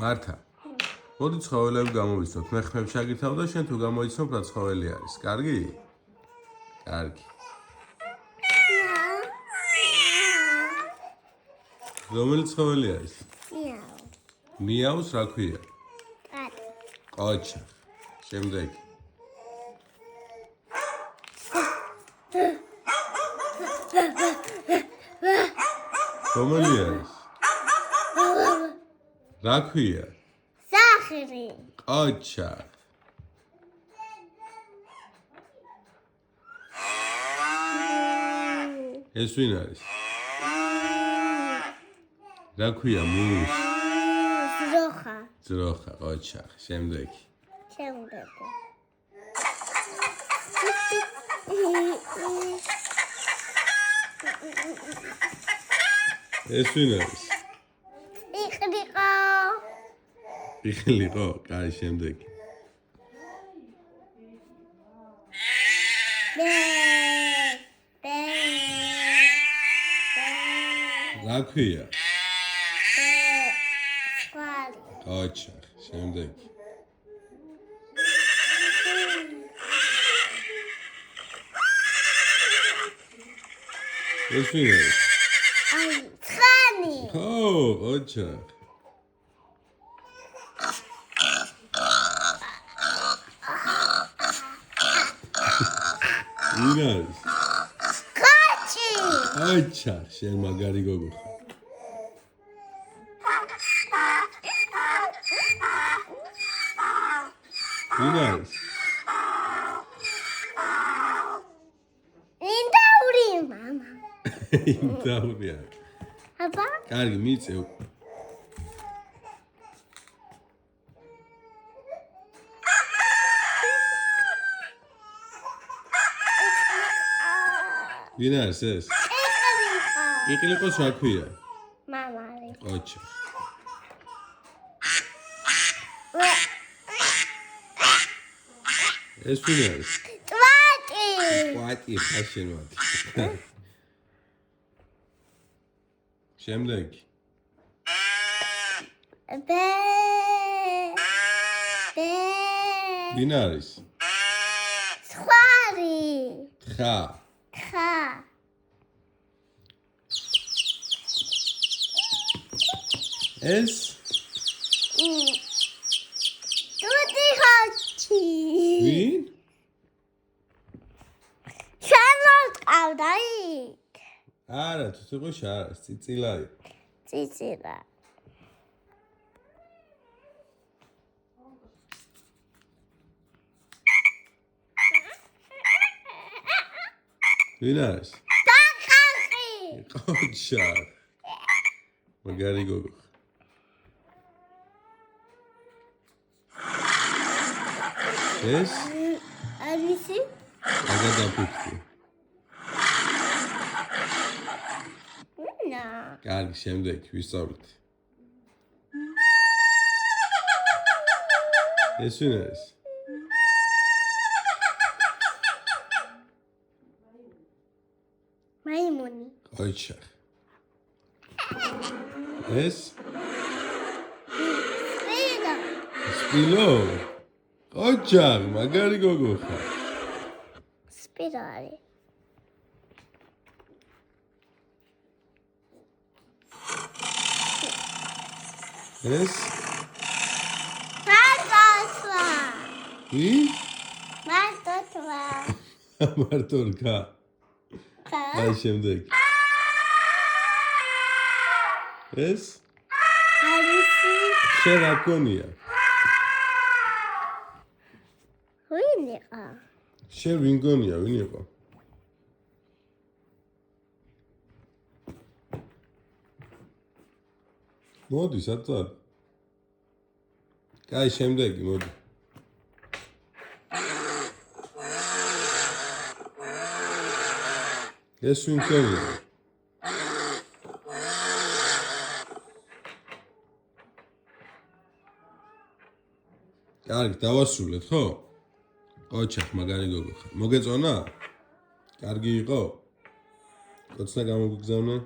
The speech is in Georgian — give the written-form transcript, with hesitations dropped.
მართა. მოდი ცხოველები გამოვიცნოთ. მე ხმებს შეგითავ და შენ თუ გამოიცნობ რა ცხოველი არის. კარგი? კარგი. რომელი ცხოველი არის? მიაუს რა ქვია? ყოჩა. შემდეგი. რომელი არის? რა ქვია? სახრი. ყოჩა. ეს ვინ არის? რა ქვია მუს? ძროხა. ძროხა, ყოჩა. შემდეგი. შემდეგი. ეს ვინ არის? იყრიყო. იყლიყო, კაი, შემდეგი. რა ქვია? ხვარი. ყოჩა, შემდეგი. ეს ვინ არის? აი, ცხანი. ო, ყოჩა. ვინ არის? კოჩი. ყოჩა, შენ მაგარი გოგო ხარ. ვინ არის? ინდაური მამა. ინდაურია. აბა? კარგი, მიწევ. ვინ არის ეს? იყრიყო. იყლიყოს რა ქვია? მამალი. ყოჩა. ეს ვინ არის? ტვატი. ყვატი, ხაშენ ვატი. შემდეგი. ბე. ვინ არის? ხვარი. თხა. თხა. ეს? ტუტი ხოჩი. ვინ? შემოწყავდა იქ. არა, თუ იყო შარას, წიწილა იყო. წიწილა. ვინ არის? ბაყაყი. ყოჩა. მაგარი გოგო. ეს? არისი? აგადაფიქრი. ნა. კარგი, შემდეგი, ვისწავლით. ეს ვინ არის? მაიმუნი. ყოჩა. ეს? სპილო. სპილო? ყოჩა, მაგარი გოგო ხარ. სპილო არის. ეს? მარტოთვა. ვინ? მარტოთვა. მარტორკა. ხა. აი შემდეგი. ეს? არისი? შენ რა გქონია? ვინ იყო? შენ ვინ გქონია, ვინ იყო? მოდი, საწად. კაი, შემდეგი, მოდი. ეს ვინ გქონია? კარგი, დავასრულეთ, ხო? ყოჩახ, მაგარი გოგო ხარ. მოგეწონა? კარგი იყო? კოცნა გამოგგზავნა?